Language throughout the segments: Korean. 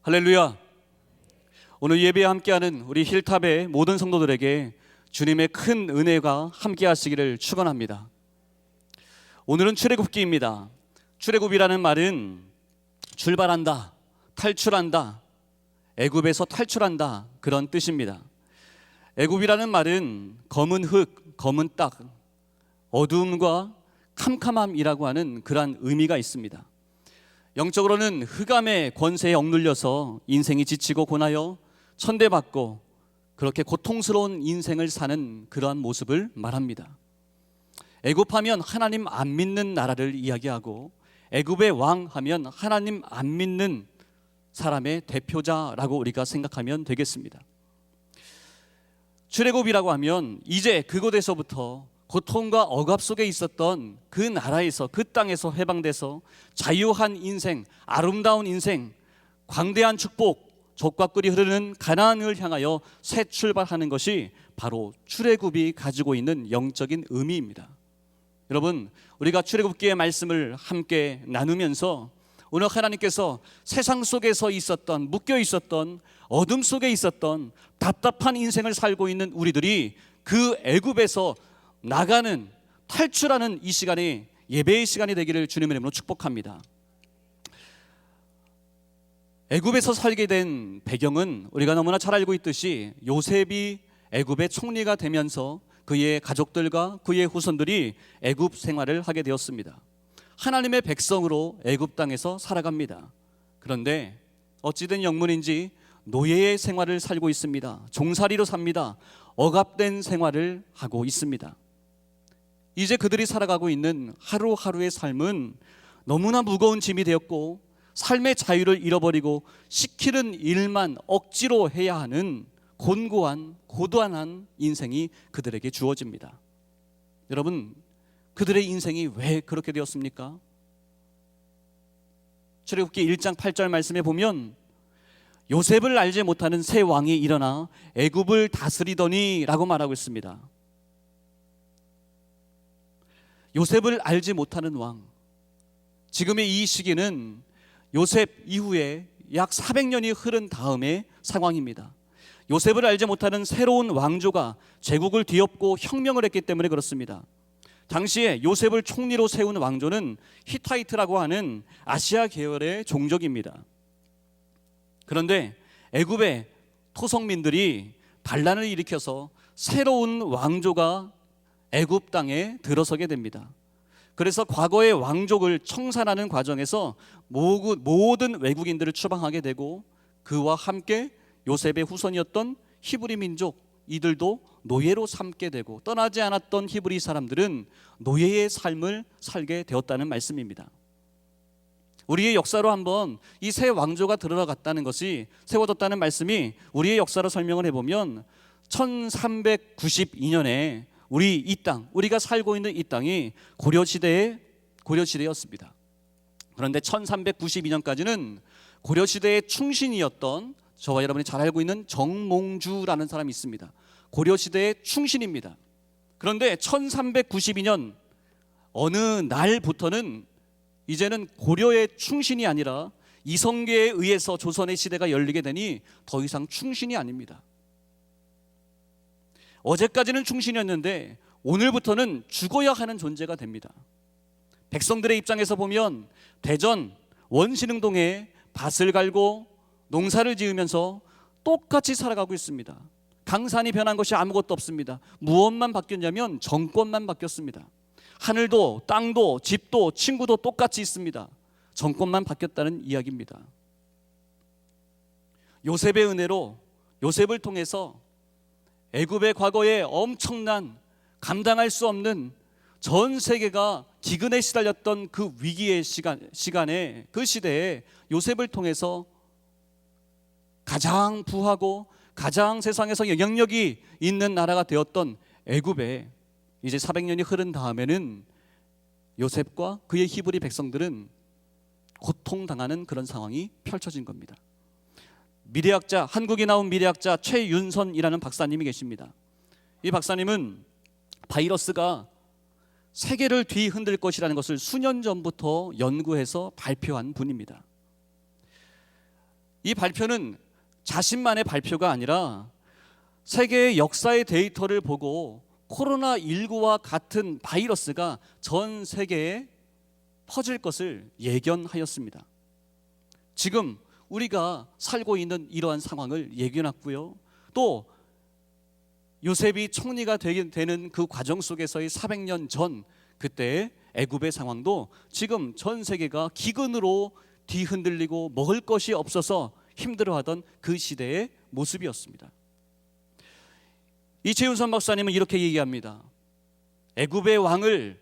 할렐루야. 오늘 예배에 함께하는 우리 힐탑의 모든 성도들에게 주님의 큰 은혜가 함께 하시기를 축원합니다. 오늘은 출애굽기입니다. 출애굽이라는 말은 출발한다, 탈출한다, 애굽에서 탈출한다, 그런 뜻입니다. 애굽이라는 말은 검은 흙, 검은 땅, 어두움과 캄캄함이라고 하는 그러한 의미가 있습니다. 영적으로는 흑암의 권세에 억눌려서 인생이 지치고 고나여 천대받고 그렇게 고통스러운 인생을 사는 그러한 모습을 말합니다. 애굽하면 하나님 안 믿는 나라를 이야기하고, 애굽의 왕 하면 하나님 안 믿는 사람의 대표자라고 우리가 생각하면 되겠습니다. 출애굽이라고 하면 이제 그곳에서부터 고통과 억압 속에 있었던 그 나라에서, 그 땅에서 해방돼서 자유한 인생, 아름다운 인생, 광대한 축복, 젖과 꿀이 흐르는 가나안을 향하여 새 출발하는 것이 바로 출애굽이 가지고 있는 영적인 의미입니다. 여러분, 우리가 출애굽기의 말씀을 함께 나누면서 오늘 하나님께서 세상 속에서 있었던, 묶여 있었던, 어둠 속에 있었던 답답한 인생을 살고 있는 우리들이 그 애굽에서 나가는, 탈출하는 이 시간이 예배의 시간이 되기를 주님의 이름으로 축복합니다. 애굽에서 살게 된 배경은 우리가 너무나 잘 알고 있듯이 요셉이 애굽의 총리가 되면서 그의 가족들과 그의 후손들이 애굽 생활을 하게 되었습니다. 하나님의 백성으로 애굽 땅에서 살아갑니다. 그런데 어찌된 영문인지 노예의 생활을 살고 있습니다. 종살이로 삽니다. 억압된 생활을 하고 있습니다. 이제 그들이 살아가고 있는 하루하루의 삶은 너무나 무거운 짐이 되었고, 삶의 자유를 잃어버리고 시키는 일만 억지로 해야 하는 곤고한, 고단한 인생이 그들에게 주어집니다. 여러분, 그들의 인생이 왜 그렇게 되었습니까? 출애굽기 1장 8절 말씀에 보면 요셉을 알지 못하는 새 왕이 일어나 애굽을 다스리더니 라고 말하고 있습니다. 요셉을 알지 못하는 왕, 지금의 이 시기는 요셉 이후에 약 400년이 흐른 다음의 상황입니다. 요셉을 알지 못하는 새로운 왕조가 제국을 뒤엎고 혁명을 했기 때문에 그렇습니다. 당시에 요셉을 총리로 세운 왕조는 히타이트라고 하는 아시아 계열의 종족입니다. 그런데 애굽의 토성민들이 반란을 일으켜서 새로운 왕조가 애굽 땅에 들어서게 됩니다. 그래서 과거의 왕족을 청산하는 과정에서 모든 외국인들을 추방하게 되고, 그와 함께 요셉의 후손이었던 히브리 민족, 이들도 노예로 삼게 되고, 떠나지 않았던 히브리 사람들은 노예의 삶을 살게 되었다는 말씀입니다. 우리의 역사로 한번 이 새 왕조가 들어갔다는 것이, 세워졌다는 말씀이 우리의 역사로 설명을 해보면 1392년에 우리 이 땅, 우리가 살고 있는 이 땅이 고려시대였습니다. 그런데 1392년까지는 고려시대의 충신이었던, 저와 여러분이 잘 알고 있는 정몽주라는 사람이 있습니다. 고려시대의 충신입니다. 그런데 1392년 어느 날부터는 이제는 고려의 충신이 아니라 이성계에 의해서 조선의 시대가 열리게 되니 더 이상 충신이 아닙니다. 어제까지는 충신이었는데 오늘부터는 죽어야 하는 존재가 됩니다. 백성들의 입장에서 보면 대전 원신흥동에 밭을 갈고 농사를 지으면서 똑같이 살아가고 있습니다. 강산이 변한 것이 아무것도 없습니다. 무엇만 바뀌었냐면 정권만 바뀌었습니다. 하늘도 땅도 집도 친구도 똑같이 있습니다. 정권만 바뀌었다는 이야기입니다. 요셉의 은혜로, 요셉을 통해서 애굽의 과거에 엄청난, 감당할 수 없는, 전 세계가 기근에 시달렸던 그 위기의 시간에, 그 시대에 요셉을 통해서 가장 부하고 가장 세상에서 영향력이 있는 나라가 되었던 애굽에 이제 400년이 흐른 다음에는 요셉과 그의 히브리 백성들은 고통당하는 그런 상황이 펼쳐진 겁니다. 미래학자, 한국에 나온 미래학자 최윤선이라는 박사님이 계십니다. 이 박사님은 바이러스가 세계를 뒤흔들 것이라는 것을 수년 전부터 연구해서 발표한 분입니다. 이 발표는 자신만의 발표가 아니라 세계의 역사의 데이터를 보고 코로나19와 같은 바이러스가 전 세계에 퍼질 것을 예견하였습니다. 지금 우리가 살고 있는 이러한 상황을 예견했고요. 또 요셉이 총리가 되는 그 과정 속에서의 400년 전 그때의 애굽의 상황도 지금 전 세계가 기근으로 뒤흔들리고 먹을 것이 없어서 힘들어하던 그 시대의 모습이었습니다. 이채윤선 박사님은 이렇게 얘기합니다. 애굽의 왕을,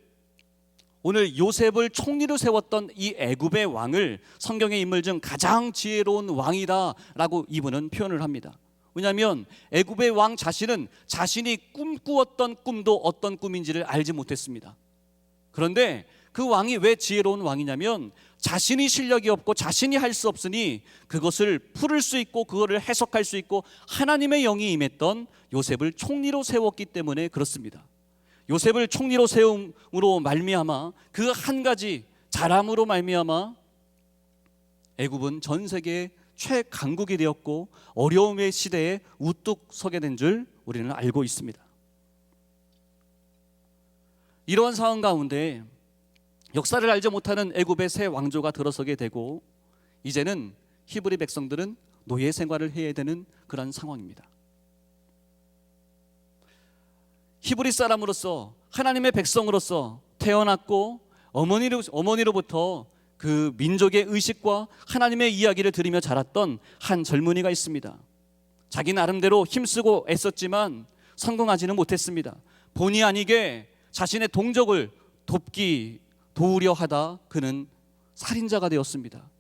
오늘 요셉을 총리로 세웠던 이 애굽의 왕을 성경의 인물 중 가장 지혜로운 왕이다 라고 이분은 표현을 합니다. 왜냐하면 애굽의 왕 자신은 자신이 꿈꾸었던 꿈도 어떤 꿈인지를 알지 못했습니다. 그런데 그 왕이 왜 지혜로운 왕이냐면 자신이 실력이 없고 자신이 할 수 없으니 그것을 풀을 수 있고 그거를 해석할 수 있고 하나님의 영이 임했던 요셉을 총리로 세웠기 때문에 그렇습니다. 요셉을 총리로 세움으로 말미암아 그 한 가지 잘함으로 말미암아 애굽은 전 세계의 최강국이 되었고 어려움의 시대에 우뚝 서게 된 줄 우리는 알고 있습니다. 이러한 상황 가운데 역사를 알지 못하는 애굽의 새 왕조가 들어서게 되고 이제는 히브리 백성들은 노예 생활을 해야 되는 그런 상황입니다. 히브리 사람으로서 하나님의 백성으로서 태어났고 어머니로부터 그 민족의 의식과 하나님의 이야기를 들으며 자랐던 한 젊은이가 있습니다. 자기 나름대로 힘쓰고 애썼지만 성공하지는 못했습니다. 본의 아니게 자신의 동족을 도우려 하다 그는 살인자가 되었습니다.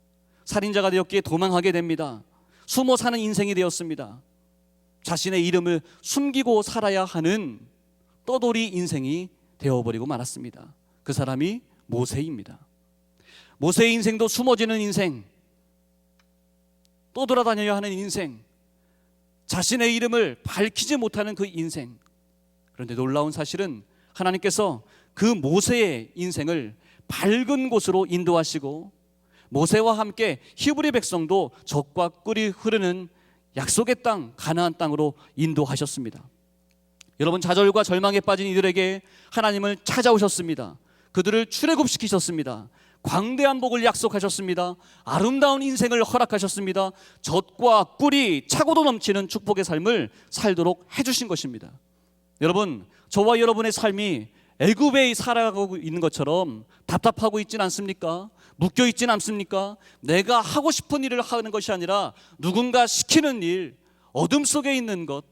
살인자가 되었기에 도망하게 됩니다. 숨어 사는 인생이 되었습니다. 자신의 이름을 숨기고 살아야 하는 떠돌이 인생이 되어버리고 말았습니다. 그 사람이 모세입니다. 모세의 인생도 숨어지는 인생, 떠돌아다녀야 하는 인생, 자신의 이름을 밝히지 못하는 그 인생. 그런데 놀라운 사실은 하나님께서 그 모세의 인생을 밝은 곳으로 인도하시고 모세와 함께 히브리 백성도 젖과 꿀이 흐르는 약속의 땅 가나안 땅으로 인도하셨습니다. 여러분, 좌절과 절망에 빠진 이들에게 하나님은 찾아오셨습니다. 그들을 출애굽시키셨습니다. 광대한 복을 약속하셨습니다. 아름다운 인생을 허락하셨습니다. 젖과 꿀이 차고도 넘치는 축복의 삶을 살도록 해주신 것입니다. 여러분, 저와 여러분의 삶이 애굽에 살아가고 있는 것처럼 답답하고 있진 않습니까? 묶여 있진 않습니까? 내가 하고 싶은 일을 하는 것이 아니라 누군가 시키는 일, 어둠 속에 있는 것,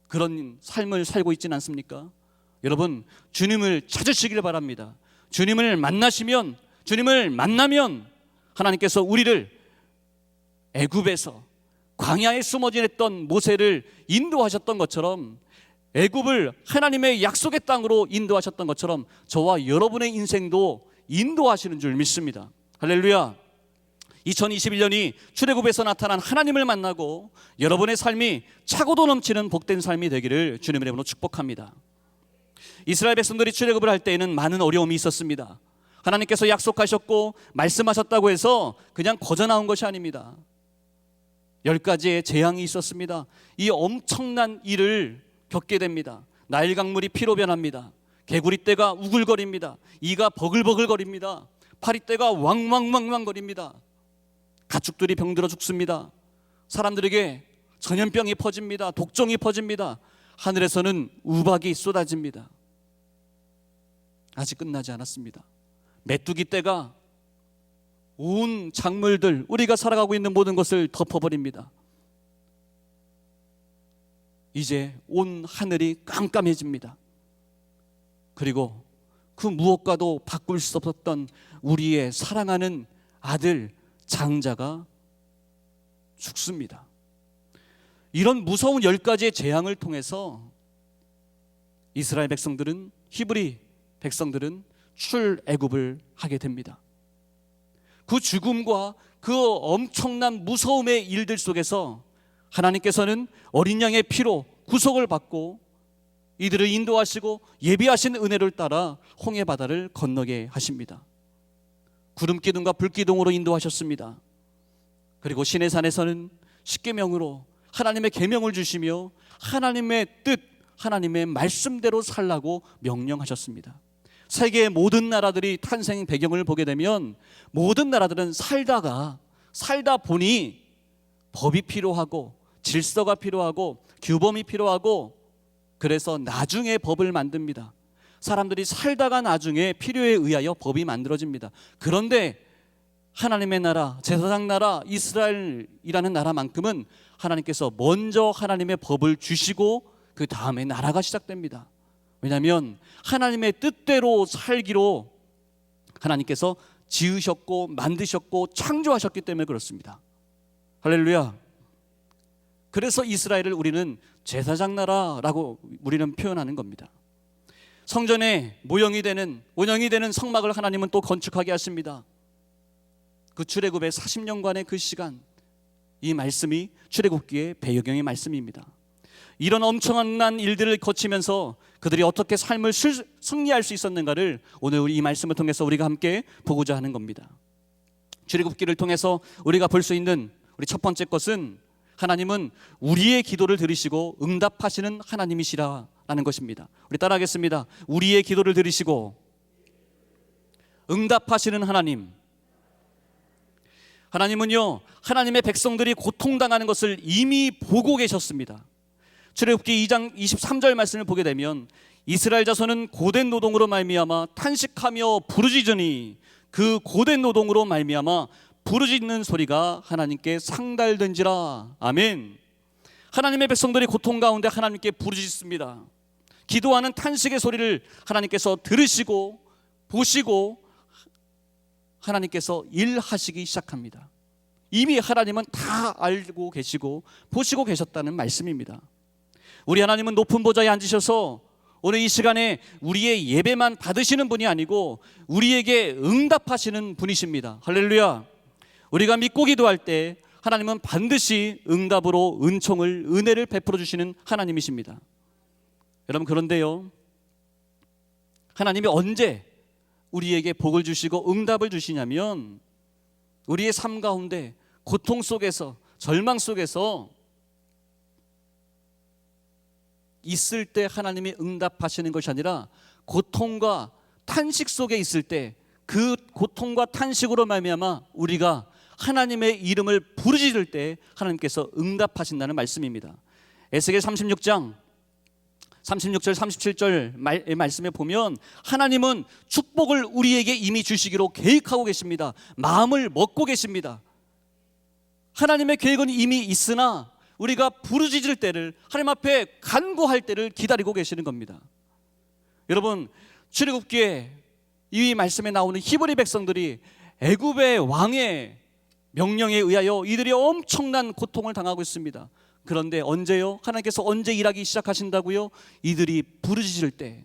그런 삶을 살고 있진 않습니까? 여러분, 주님을 찾으시길 바랍니다. 주님을 만나면 하나님께서 우리를 애굽에서 광야에 숨어 지냈던 모세를 인도하셨던 것처럼 애굽을 하나님의 약속의 땅으로 인도하셨던 것처럼 저와 여러분의 인생도 인도하시는 줄 믿습니다. 할렐루야. 2021년이 출애굽에서 나타난 하나님을 만나고 여러분의 삶이 차고도 넘치는 복된 삶이 되기를 주님의 이름으로 축복합니다. 이스라엘 백성들이 출애굽을 할 때에는 많은 어려움이 있었습니다. 하나님께서 약속하셨고 말씀하셨다고 해서 그냥 거저 나온 것이 아닙니다. 10가지의 재앙이 있었습니다. 이 엄청난 일을 겪게 됩니다. 나일 강물이 피로 변합니다. 개구리떼가 우글거립니다. 이가 버글버글거립니다. 파리떼가 왕왕왕왕거립니다. 가축들이 병들어 죽습니다. 사람들에게 전염병이 퍼집니다. 독종이 퍼집니다. 하늘에서는 우박이 쏟아집니다. 아직 끝나지 않았습니다. 메뚜기 떼가 온 작물들, 우리가 살아가고 있는 모든 것을 덮어버립니다. 이제 온 하늘이 깜깜해집니다. 그리고 그 무엇과도 바꿀 수 없었던 우리의 사랑하는 아들 장자가 죽습니다. 이런 무서운 10가지의 재앙을 통해서 이스라엘 백성들은, 히브리 백성들은 출애굽을 하게 됩니다. 그 죽음과 그 엄청난 무서움의 일들 속에서 하나님께서는 어린 양의 피로 구속을 받고 이들을 인도하시고 예비하신 은혜를 따라 홍해 바다를 건너게 하십니다. 구름 기둥과 불 기둥으로 인도하셨습니다. 그리고 시내산에서는 십계명으로 하나님의 계명을 주시며 하나님의 뜻, 하나님의 말씀대로 살라고 명령하셨습니다. 세계의 모든 나라들이 탄생 배경을 보게 되면 모든 나라들은 살다 보니 법이 필요하고 질서가 필요하고 규범이 필요하고, 그래서 나중에 법을 만듭니다. 사람들이 살다가 나중에 필요에 의하여 법이 만들어집니다. 그런데 하나님의 나라, 제사장 나라 이스라엘이라는 나라만큼은 하나님께서 먼저 하나님의 법을 주시고 그 다음에 나라가 시작됩니다. 왜냐하면 하나님의 뜻대로 살기로 하나님께서 지으셨고 만드셨고 창조하셨기 때문에 그렇습니다. 할렐루야. 그래서 이스라엘을 우리는 제사장 나라라고 우리는 표현하는 겁니다. 성전에 모형이 되는 성막을 하나님은 또 건축하게 하십니다. 그 출애굽의 40년간의 그 시간, 이 말씀이 출애굽기의 배경의 말씀입니다. 이런 엄청난 일들을 거치면서 그들이 어떻게 삶을 승리할 수 있었는가를 오늘 우리 이 말씀을 통해서 우리가 함께 보고자 하는 겁니다. 출애굽기를 통해서 우리가 볼 수 있는 우리 첫 번째 것은 하나님은 우리의 기도를 들으시고 응답하시는 하나님이시라는 것입니다. 우리 따라하겠습니다. 우리의 기도를 들으시고 응답하시는 하나님. 하나님은요, 하나님의 백성들이 고통당하는 것을 이미 보고 계셨습니다. 출애굽기 2장 23절 말씀을 보게 되면 이스라엘 자손은 고된 노동으로 말미암아 탄식하며 부르짖으니 그 고된 노동으로 말미암아 부르짖는 소리가 하나님께 상달된지라. 아멘. 하나님의 백성들이 고통 가운데 하나님께 부르짖습니다. 기도하는 탄식의 소리를 하나님께서 들으시고 보시고 하나님께서 일하시기 시작합니다. 이미 하나님은 다 알고 계시고 보시고 계셨다는 말씀입니다. 우리 하나님은 높은 보좌에 앉으셔서 오늘 이 시간에 우리의 예배만 받으시는 분이 아니고 우리에게 응답하시는 분이십니다. 할렐루야. 우리가 믿고 기도할 때 하나님은 반드시 응답으로 은혜를 베풀어 주시는 하나님이십니다. 여러분, 그런데요, 하나님이 언제 우리에게 복을 주시고 응답을 주시냐면 우리의 삶 가운데 고통 속에서 절망 속에서 있을 때 하나님이 응답하시는 것이 아니라 고통과 탄식 속에 있을 때 그 고통과 탄식으로 말미암아 우리가 하나님의 이름을 부르짖을 때 하나님께서 응답하신다는 말씀입니다. 에스겔 36장 36절 37절 말씀에 보면 하나님은 축복을 우리에게 이미 주시기로 계획하고 계십니다. 마음을 먹고 계십니다. 하나님의 계획은 이미 있으나 우리가 부르짖을 때를, 하나님 앞에 간구할 때를 기다리고 계시는 겁니다. 여러분, 출애굽기에 이 말씀에 나오는 히브리 백성들이 애굽의 왕의 명령에 의하여 이들이 엄청난 고통을 당하고 있습니다. 그런데 언제요? 하나님께서 언제 일하기 시작하신다고요? 이들이 부르짖을 때,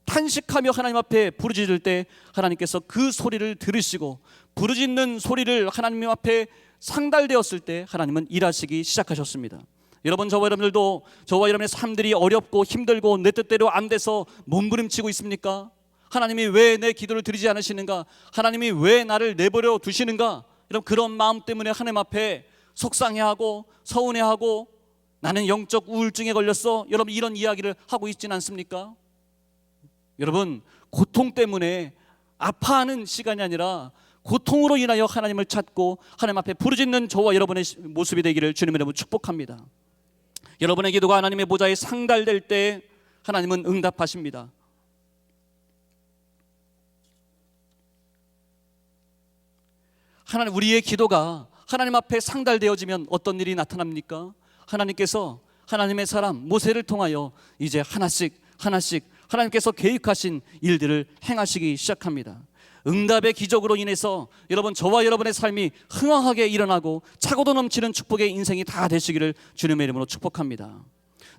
탄식하며 하나님 앞에 부르짖을 때 하나님께서 그 소리를 들으시고 부르짖는 소리를 하나님 앞에 상달되었을 때 하나님은 일하시기 시작하셨습니다. 여러분, 저와 여러분의 삶들이 어렵고 힘들고 내 뜻대로 안 돼서 몸부림치고 있습니까? 하나님이 왜 내 기도를 들으지 않으시는가? 하나님이 왜 나를 내버려 두시는가? 여러분, 그런 마음 때문에 하나님 앞에 속상해하고 서운해하고 나는 영적 우울증에 걸렸어, 여러분, 이런 이야기를 하고 있지는 않습니까? 여러분, 고통 때문에 아파하는 시간이 아니라 고통으로 인하여 하나님을 찾고 하나님 앞에 부르짖는 저와 여러분의 모습이 되기를 주님의 이름으로 축복합니다. 여러분의 기도가 하나님의 보좌에 상달될 때 하나님은 응답하십니다. 우리의 기도가 하나님 앞에 상달되어지면 어떤 일이 나타납니까? 하나님께서 하나님의 사람 모세를 통하여 이제 하나씩 하나님께서 계획하신 일들을 행하시기 시작합니다. 응답의 기적으로 인해서 여러분, 저와 여러분의 삶이 흥황하게 일어나고 차고도 넘치는 축복의 인생이 다 되시기를 주님의 이름으로 축복합니다.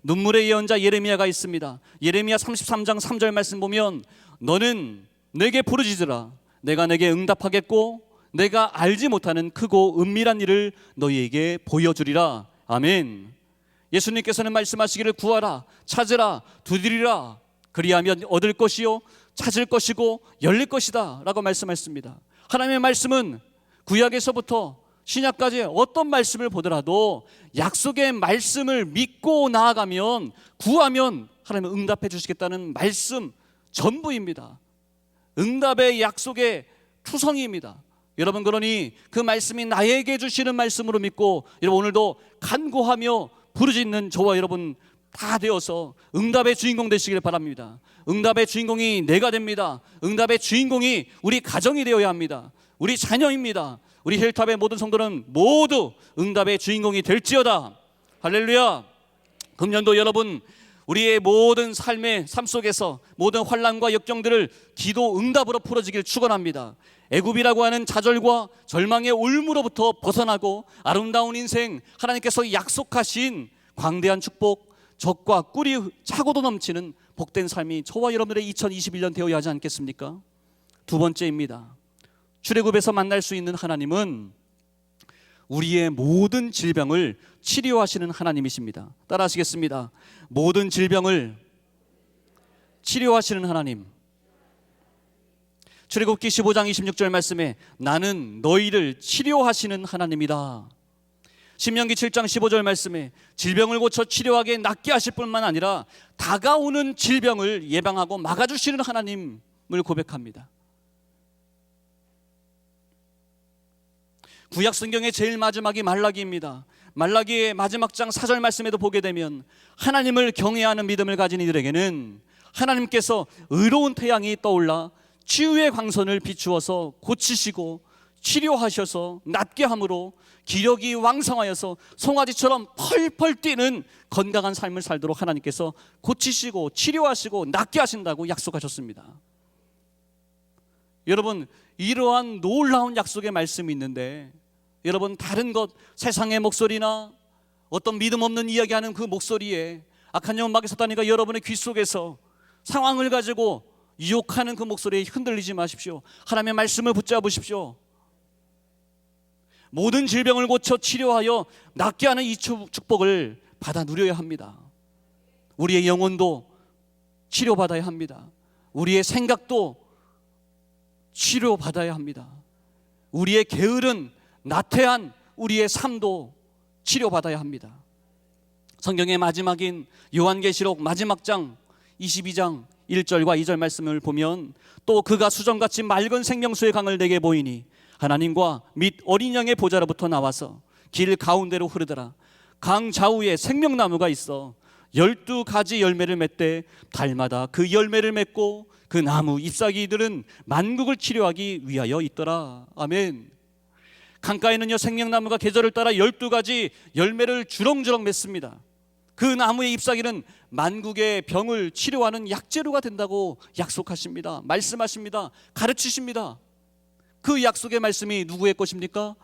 눈물의 예언자 예레미야가 있습니다. 예레미야 33장 3절 말씀 보면 너는 내게 부르짖으라, 내가 내게 응답하겠고 내가 알지 못하는 크고 은밀한 일을 너희에게 보여주리라. 아멘. 예수님께서는 말씀하시기를 구하라, 찾으라, 두드리라, 그리하면 얻을 것이요 찾을 것이고 열릴 것이다 라고 말씀하셨습니다. 하나님의 말씀은 구약에서부터 신약까지 어떤 말씀을 보더라도 약속의 말씀을 믿고 나아가면, 구하면 하나님은 응답해 주시겠다는 말씀 전부입니다. 응답의 약속의 투성이입니다. 여러분, 그러니 그 말씀이 나에게 주시는 말씀으로 믿고 여러분 오늘도 간구하며 부르짖는 저와 여러분 다 되어서 응답의 주인공 되시길 바랍니다. 응답의 주인공이 내가 됩니다. 응답의 주인공이 우리 가정이 되어야 합니다. 우리 자녀입니다. 우리 힐탑의 모든 성도는 모두 응답의 주인공이 될지어다. 할렐루야. 금년도 여러분 우리의 모든 삶 속에서 모든 환난과 역경들을 기도 응답으로 풀어지길 축원합니다. 애굽이라고 하는 좌절과 절망의 올무로부터 벗어나고 아름다운 인생, 하나님께서 약속하신 광대한 축복, 적과 꿀이 차고도 넘치는 복된 삶이 저와 여러분들의 2021년 되어야 하지 않겠습니까? 두 번째입니다. 출애굽에서 만날 수 있는 하나님은 우리의 모든 질병을 치료하시는 하나님이십니다. 따라 하시겠습니다. 모든 질병을 치료하시는 하나님. 출애굽기 15장 26절 말씀에 나는 너희를 치료하시는 하나님이다. 신명기 7장 15절 말씀에 질병을 고쳐 치료하게 낫게 하실 뿐만 아니라 다가오는 질병을 예방하고 막아주시는 하나님을 고백합니다. 구약 성경의 제일 마지막이 말라기입니다. 말라기의 마지막 장 4절 말씀에도 보게 되면 하나님을 경외하는 믿음을 가진 이들에게는 하나님께서 의로운 태양이 떠올라 치유의 광선을 비추어서 고치시고 치료하셔서 낫게 함으로 기력이 왕성하여서 송아지처럼 펄펄 뛰는 건강한 삶을 살도록 하나님께서 고치시고 치료하시고 낫게 하신다고 약속하셨습니다. 여러분, 이러한 놀라운 약속의 말씀이 있는데 여러분, 다른 것, 세상의 목소리나 어떤 믿음 없는 이야기하는 그 목소리에 악한 영혼 마귀 사탄이가 여러분의 귀 속에서 상황을 가지고 유혹하는 그 목소리에 흔들리지 마십시오. 하나님의 말씀을 붙잡으십시오. 모든 질병을 고쳐 치료하여 낫게 하는 이 축복을 받아 누려야 합니다. 우리의 영혼도 치료받아야 합니다. 우리의 생각도 치료받아야 합니다. 우리의 게으른 나태한 우리의 삶도 치료받아야 합니다. 성경의 마지막인 요한계시록 마지막 장 22장 1절과 2절 말씀을 보면 또 그가 수정같이 맑은 생명수의 강을 내게 보이니 하나님과 및 어린 양의 보좌로부터 나와서 길 가운데로 흐르더라. 강 좌우에 생명나무가 있어 12가지 열매를 맺되 달마다 그 열매를 맺고 그 나무 잎사귀들은 만국을 치료하기 위하여 있더라. 아멘. 강가에는요 생명나무가 계절을 따라 12가지 열매를 주렁주렁 맺습니다. 그 나무의 잎사귀는 만국의 병을 치료하는 약재료가 된다고 약속하십니다. 말씀하십니다. 가르치십니다. 그 약속의 말씀이 누구의 것입니까?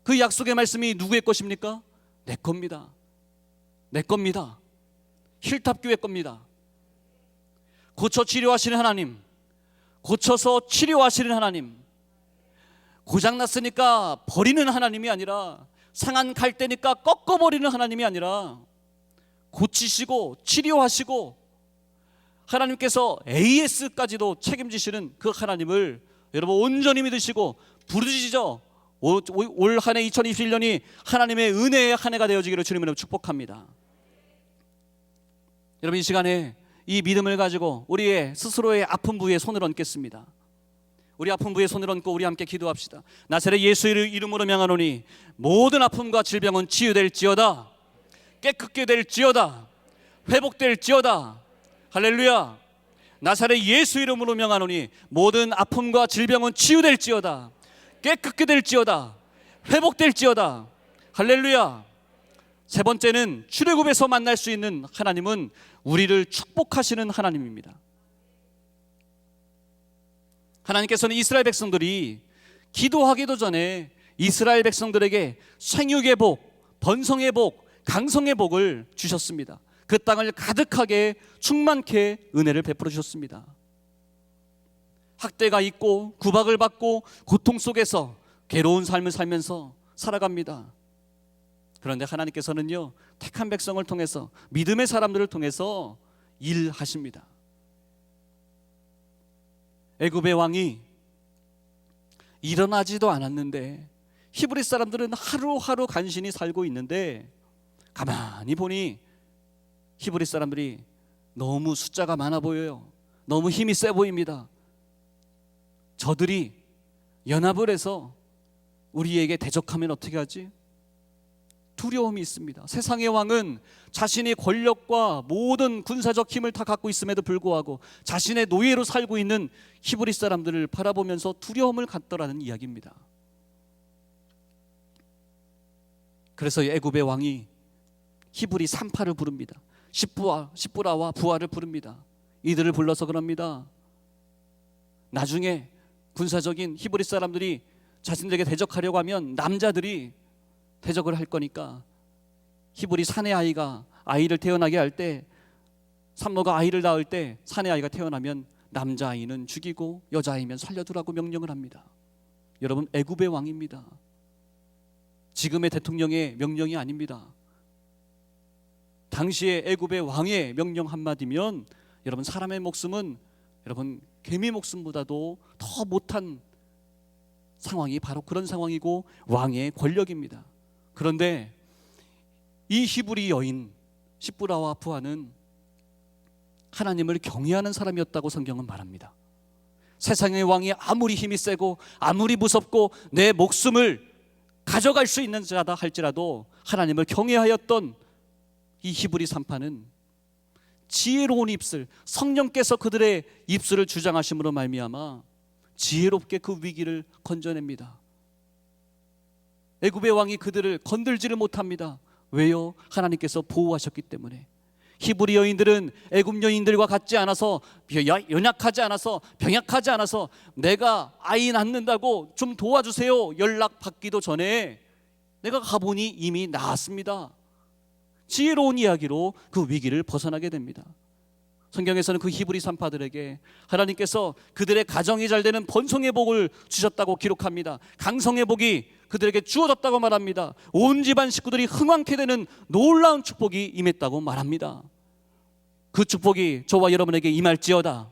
그 약속의 말씀이 누구의 것입니까? 내 겁니다. 내 겁니다. 힐탑교회 겁니다. 고쳐 치료하시는 하나님, 고쳐서 치료하시는 하나님, 고장났으니까 버리는 하나님이 아니라, 상한 갈대니까 꺾어버리는 하나님이 아니라 고치시고 치료하시고 하나님께서 AS까지도 책임지시는 그 하나님을 여러분 온전히 믿으시고 부르짖어 올 한 해 2021년이 하나님의 은혜의 한 해가 되어지기를 주님으로 축복합니다. 여러분, 이 시간에 이 믿음을 가지고 우리의 스스로의 아픈 부위에 손을 얹겠습니다. 우리 아픈 부위에 손을 얹고 우리 함께 기도합시다. 나사렛 예수 이름으로 명하노니 모든 아픔과 질병은 치유될지어다, 깨끗게 될지어다, 회복될지어다. 할렐루야. 나사렛 예수 이름으로 명하노니 모든 아픔과 질병은 치유될지어다, 깨끗게 될지어다, 회복될지어다. 할렐루야. 세 번째는 출애굽에서 만날 수 있는 하나님은 우리를 축복하시는 하나님입니다. 하나님께서는 이스라엘 백성들이 기도하기도 전에 이스라엘 백성들에게 생육의 복, 번성의 복, 강성의 복을 주셨습니다. 그 땅을 가득하게 충만케 은혜를 베풀어 주셨습니다. 학대가 있고 구박을 받고 고통 속에서 괴로운 삶을 살면서 살아갑니다. 그런데 하나님께서는요, 택한 백성을 통해서, 믿음의 사람들을 통해서 일하십니다. 애굽의 왕이 일어나지도 않았는데 히브리 사람들은 하루하루 간신히 살고 있는데 가만히 보니 히브리 사람들이 너무 숫자가 많아 보여요. 너무 힘이 세 보입니다. 저들이 연합을 해서 우리에게 대적하면 어떻게 하지? 두려움이 있습니다. 세상의 왕은 자신의 권력과 모든 군사적 힘을 다 갖고 있음에도 불구하고 자신의 노예로 살고 있는 히브리 사람들을 바라보면서 두려움을 갖더라는 이야기입니다. 그래서 애굽의 왕이 히브리 산파를 부릅니다. 십부라와 부하를 부릅니다. 이들을 불러서 그럽니다. 나중에 군사적인 히브리 사람들이 자신들에게 대적하려고 하면 남자들이 대적을 할 거니까 히브리 사내 아이가 아이를 태어나게 할 때, 산모가 아이를 낳을 때 사내 아이가 태어나면 남자아이는 죽이고 여자아이면 살려두라고 명령을 합니다. 여러분, 애굽의 왕입니다. 지금의 대통령의 명령이 아닙니다. 당시에 애굽의 왕의 명령 한마디면 여러분, 사람의 목숨은 여러분 개미 목숨보다도 더 못한 상황이 바로 그런 상황이고 왕의 권력입니다. 그런데 이 히브리 여인 십부라와 부하는 하나님을 경외하는 사람이었다고 성경은 말합니다. 세상의 왕이 아무리 힘이 세고 아무리 무섭고 내 목숨을 가져갈 수 있는 자다 할지라도 하나님을 경외하였던 이 히브리 산파는 지혜로운 입술, 성령께서 그들의 입술을 주장하심으로 말미암아 지혜롭게 그 위기를 건져냅니다. 애굽의 왕이 그들을 건들지를 못합니다. 왜요? 하나님께서 보호하셨기 때문에. 히브리 여인들은 애굽 여인들과 같지 않아서 연약하지 않아서 병약하지 않아서 내가 아이 낳는다고 좀 도와주세요 연락 받기도 전에 내가 가보니 이미 낳았습니다. 지혜로운 이야기로 그 위기를 벗어나게 됩니다. 성경에서는 그 히브리 산파들에게 하나님께서 그들의 가정이 잘 되는 번성의 복을 주셨다고 기록합니다. 강성의 복이 그들에게 주어졌다고 말합니다. 온 집안 식구들이 흥왕케 되는 놀라운 축복이 임했다고 말합니다. 그 축복이 저와 여러분에게 임할지어다.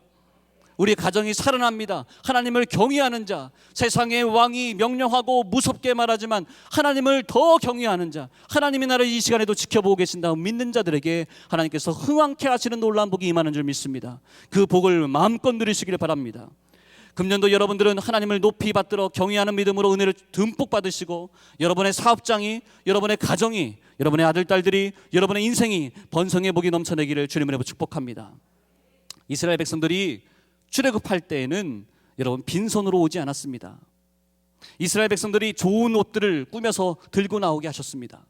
우리 가정이 살아납니다. 하나님을 경외하는 자, 세상의 왕이 명령하고 무섭게 말하지만 하나님을 더 경외하는 자, 하나님의 나라를 이 시간에도 지켜보고 계신다고 믿는 자들에게 하나님께서 흥왕케 하시는 놀라운 복이 임하는 줄 믿습니다. 그 복을 마음껏 누리시기를 바랍니다. 금년도 여러분들은 하나님을 높이 받들어 경외하는 믿음으로 은혜를 듬뿍 받으시고 여러분의 사업장이, 여러분의 가정이, 여러분의 아들, 딸들이, 여러분의 인생이 번성의 복이 넘쳐내기를 주님으로 축복합니다. 이스라엘 백성들이 출애굽할 때에는 여러분 빈손으로 오지 않았습니다. 이스라엘 백성들이 좋은 옷들을 꾸며서 들고 나오게 하셨습니다.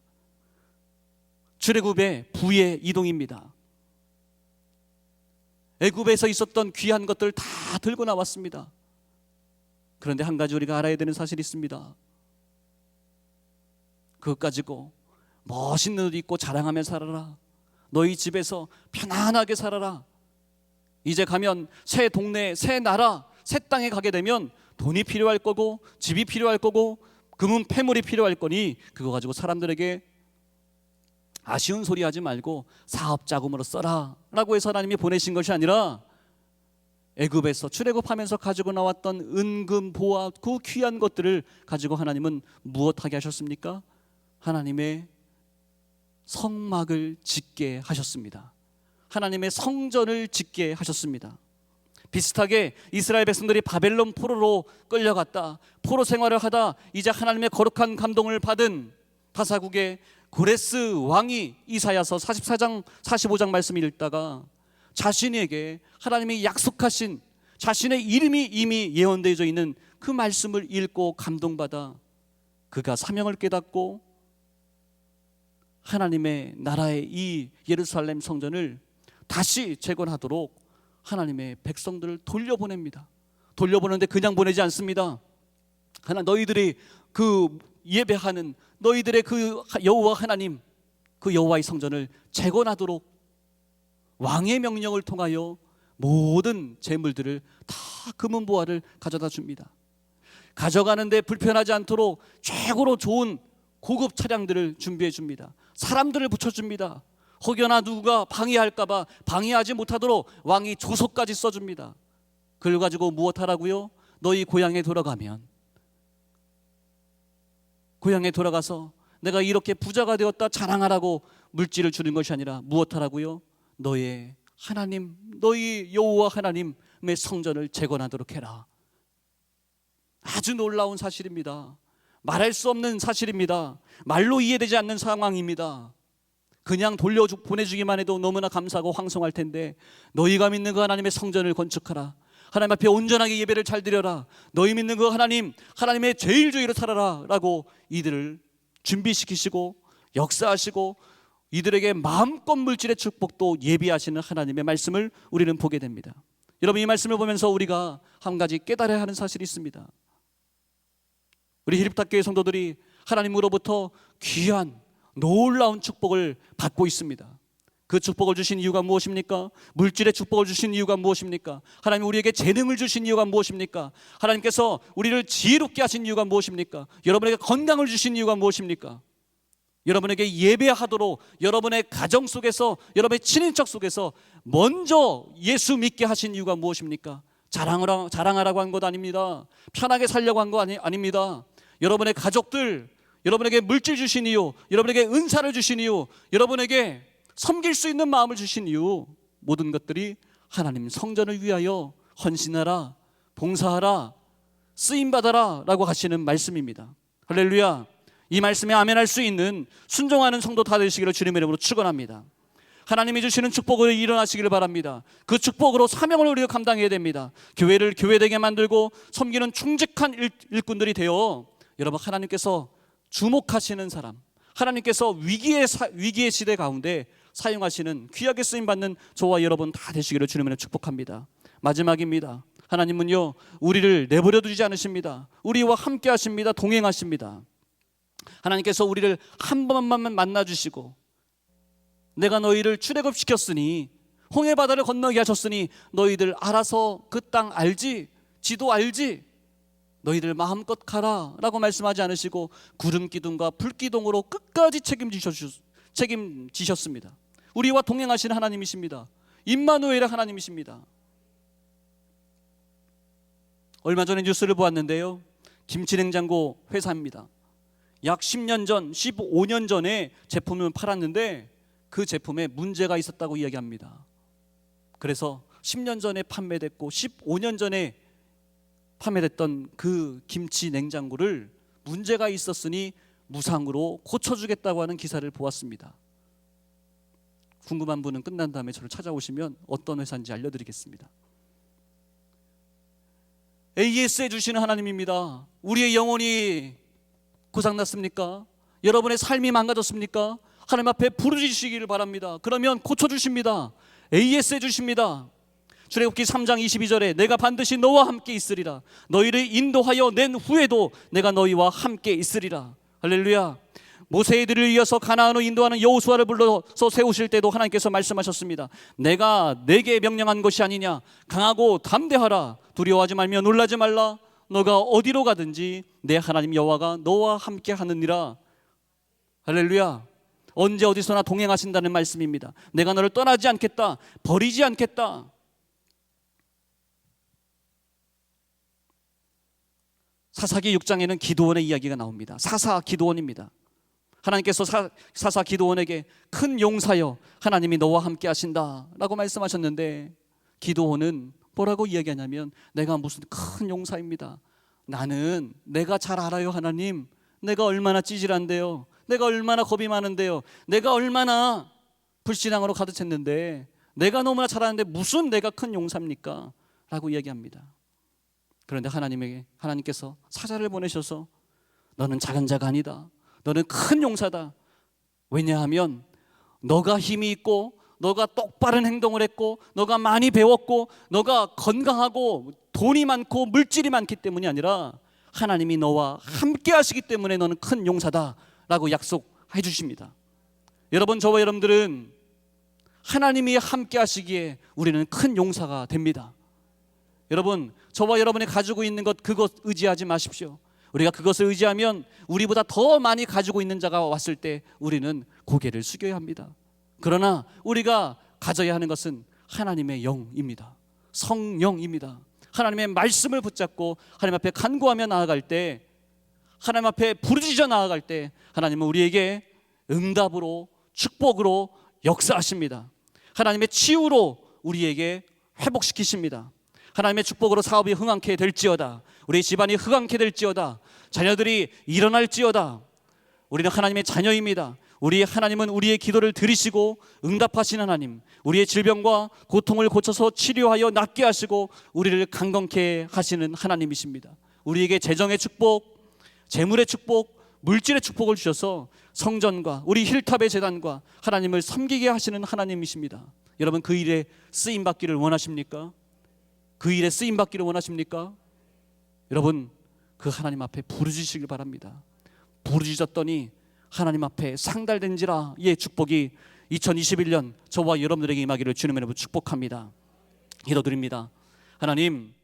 출애굽의 부의 이동입니다. 애굽에서 있었던 귀한 것들 다 들고 나왔습니다. 그런데 한 가지 우리가 알아야 되는 사실이 있습니다. 그것 가지고 멋있는 옷 입고 자랑하며 살아라. 너희 집에서 편안하게 살아라. 이제 가면 새 동네, 새 나라, 새 땅에 가게 되면 돈이 필요할 거고 집이 필요할 거고 금은 폐물이 필요할 거니 그거 가지고 사람들에게 아쉬운 소리 하지 말고 사업 자금으로 써라 라고 해서 하나님이 보내신 것이 아니라 애굽에서 출애굽하면서 가지고 나왔던 은금, 보화, 그 귀한 것들을 가지고 하나님은 무엇하게 하셨습니까? 하나님의 성막을 짓게 하셨습니다. 하나님의 성전을 짓게 하셨습니다. 비슷하게 이스라엘 백성들이 바벨론 포로로 끌려갔다, 포로 생활을 하다 이제 하나님의 거룩한 감동을 받은 다사국의 고레스 왕이 이사야서 44장 45장 말씀을 읽다가 자신에게 하나님이 약속하신 자신의 이름이 이미 예언되어져 있는 그 말씀을 읽고 감동받아 그가 사명을 깨닫고 하나님의 나라의 이 예루살렘 성전을 다시 재건하도록 하나님의 백성들을 돌려보냅니다. 돌려보내는데 그냥 보내지 않습니다. 너희들이 그 예배하는 너희들의 그 여호와 하나님, 그 여호와의 성전을 재건하도록 왕의 명령을 통하여 모든 재물들을 다 금은보화를 가져다 줍니다. 가져가는데 불편하지 않도록 최고로 좋은 고급 차량들을 준비해 줍니다. 사람들을 붙여줍니다. 혹여나 누가 방해할까봐 방해하지 못하도록 왕이 조서까지 써줍니다. 그걸 가지고 무엇하라고요? 너희 고향에 돌아가면 고향에 돌아가서 내가 이렇게 부자가 되었다 자랑하라고 물질을 주는 것이 아니라 무엇하라고요? 너의 하나님, 너희 여호와 하나님의 성전을 재건하도록 해라. 아주 놀라운 사실입니다. 말할 수 없는 사실입니다. 말로 이해되지 않는 상황입니다. 그냥 보내주기만 해도 너무나 감사하고 황송할 텐데, 너희가 믿는 그 하나님의 성전을 건축하라. 하나님 앞에 온전하게 예배를 잘 드려라. 너희 믿는 그 하나님의 제일주의로 살아라 라고 이들을 준비시키시고 역사하시고 이들에게 마음껏 물질의 축복도 예비하시는 하나님의 말씀을 우리는 보게 됩니다. 여러분, 이 말씀을 보면서 우리가 한 가지 깨달아야 하는 사실이 있습니다. 우리 히립탑교회 성도들이 하나님으로부터 귀한 놀라운 축복을 받고 있습니다. 그 축복을 주신 이유가 무엇입니까? 물질의 축복을 주신 이유가 무엇입니까? 하나님 우리에게 재능을 주신 이유가 무엇입니까? 하나님께서 우리를 지혜롭게 하신 이유가 무엇입니까? 여러분에게 건강을 주신 이유가 무엇입니까? 여러분에게 예배하도록 여러분의 가정 속에서, 여러분의 친인척 속에서 먼저 예수 믿게 하신 이유가 무엇입니까? 자랑하라고 한 것 아닙니다. 편하게 살려고 한 거 아닙니다. 여러분의 가족들, 여러분에게 물질 주신 이유, 여러분에게 은사를 주신 이유, 여러분에게 섬길 수 있는 마음을 주신 이유, 모든 것들이 하나님 성전을 위하여 헌신하라, 봉사하라, 쓰임받아라 라고 하시는 말씀입니다. 할렐루야. 이 말씀에 아멘할 수 있는 순종하는 성도 다 되시기를 주님의 이름으로 축원합니다. 하나님이 주시는 축복으로 일어나시기를 바랍니다. 그 축복으로 사명을 우리가 감당해야 됩니다. 교회를 교회되게 만들고 섬기는 충직한 일꾼들이 되어 여러분 하나님께서 주목하시는 사람, 하나님께서 위기의 시대 가운데 사용하시는 귀하게 쓰임받는 저와 여러분 다 되시기를 주님으로 축복합니다. 마지막입니다. 하나님은요 우리를 내버려 두지 않으십니다. 우리와 함께 하십니다. 동행하십니다. 하나님께서 우리를 한 번만 만나주시고, 내가 너희를 출애굽시켰으니 홍해 바다를 건너게 하셨으니 너희들 알아서 그 땅 알지, 지도 알지, 너희들 마음껏 가라 라고 말씀하지 않으시고 구름 기둥과 불 기둥으로 끝까지 책임지셨습니다. 우리와 동행하시는 하나님이십니다. 임마누엘의 하나님이십니다. 얼마 전에 뉴스를 보았는데요, 김치냉장고 회사입니다. 약 10년 전, 15년 전에 제품을 팔았는데 그 제품에 문제가 있었다고 이야기합니다. 그래서 10년 전에 판매됐고 15년 전에 판매됐던 그 김치 냉장고를 문제가 있었으니 무상으로 고쳐주겠다고 하는 기사를 보았습니다. 궁금한 분은 끝난 다음에 저를 찾아오시면 어떤 회사인지 알려드리겠습니다. AS해 주시는 하나님입니다. 우리의 영혼이 고장났습니까? 여러분의 삶이 망가졌습니까? 하나님 앞에 부르짖으시기를 바랍니다. 그러면 고쳐주십니다. AS해 주십니다. 출애굽기 3장 22절에 내가 반드시 너와 함께 있으리라. 너희를 인도하여 낸 후에도 내가 너희와 함께 있으리라. 할렐루야. 모세들을 이어서 가나안으로 인도하는 여호수아를 불러서 세우실 때도 하나님께서 말씀하셨습니다. 내가 내게 명령한 것이 아니냐. 강하고 담대하라. 두려워하지 말며 놀라지 말라. 너가 어디로 가든지 내 하나님 여호와가 너와 함께 하느니라. 할렐루야. 언제 어디서나 동행하신다는 말씀입니다. 내가 너를 떠나지 않겠다, 버리지 않겠다. 사사기 6장에는 기드온의 이야기가 나옵니다. 사사 기드온입니다. 하나님께서 사사 기드온에게 큰 용사여 하나님이 너와 함께 하신다 라고 말씀하셨는데, 기드온은 뭐라고 이야기하냐면 내가 무슨 큰 용사입니다. 나는 내가 잘 알아요. 하나님, 내가 얼마나 찌질한데요, 내가 얼마나 겁이 많은데요, 내가 얼마나 불신앙으로 가득 찼는데 내가 너무나 잘하는데 무슨 내가 큰 용사입니까? 라고 이야기합니다. 그런데 하나님께서 사자를 보내셔서 너는 작은 자가 아니다, 너는 큰 용사다. 왜냐하면 너가 힘이 있고 너가 똑바른 행동을 했고 너가 많이 배웠고 너가 건강하고 돈이 많고 물질이 많기 때문이 아니라 하나님이 너와 함께 하시기 때문에 너는 큰 용사다 라고 약속해 주십니다. 여러분, 저와 여러분들은 하나님이 함께 하시기에 우리는 큰 용사가 됩니다. 여러분, 저와 여러분이 가지고 있는 것, 그것 의지하지 마십시오. 우리가 그것을 의지하면 우리보다 더 많이 가지고 있는 자가 왔을 때 우리는 고개를 숙여야 합니다. 그러나 우리가 가져야 하는 것은 하나님의 영입니다. 성령입니다. 하나님의 말씀을 붙잡고 하나님 앞에 간구하며 나아갈 때 하나님 앞에 부르짖어 나아갈 때 하나님은 우리에게 응답으로, 축복으로 역사하십니다. 하나님의 치유로 우리에게 회복시키십니다. 하나님의 축복으로 사업이 흥황케 될지어다, 우리 집안이 흥황케 될지어다, 자녀들이 일어날지어다. 우리는 하나님의 자녀입니다. 우리 하나님은 우리의 기도를 들으시고 응답하시는 하나님, 우리의 질병과 고통을 고쳐서 치료하여 낫게 하시고 우리를 강건케 하시는 하나님이십니다. 우리에게 재정의 축복, 재물의 축복, 물질의 축복을 주셔서 성전과 우리 힐탑의 제단과 하나님을 섬기게 하시는 하나님이십니다. 여러분, 그 일에 쓰임 받기를 원하십니까? 그 일에 쓰임 받기를 원하십니까? 여러분, 그 하나님 앞에 부르짖으시길 바랍니다. 부르짖었더니 하나님 앞에 상달된지라 의 축복이 2021년 저와 여러분들에게 임하기를 주님의 이름으로 축복합니다. 기도드립니다. 하나님,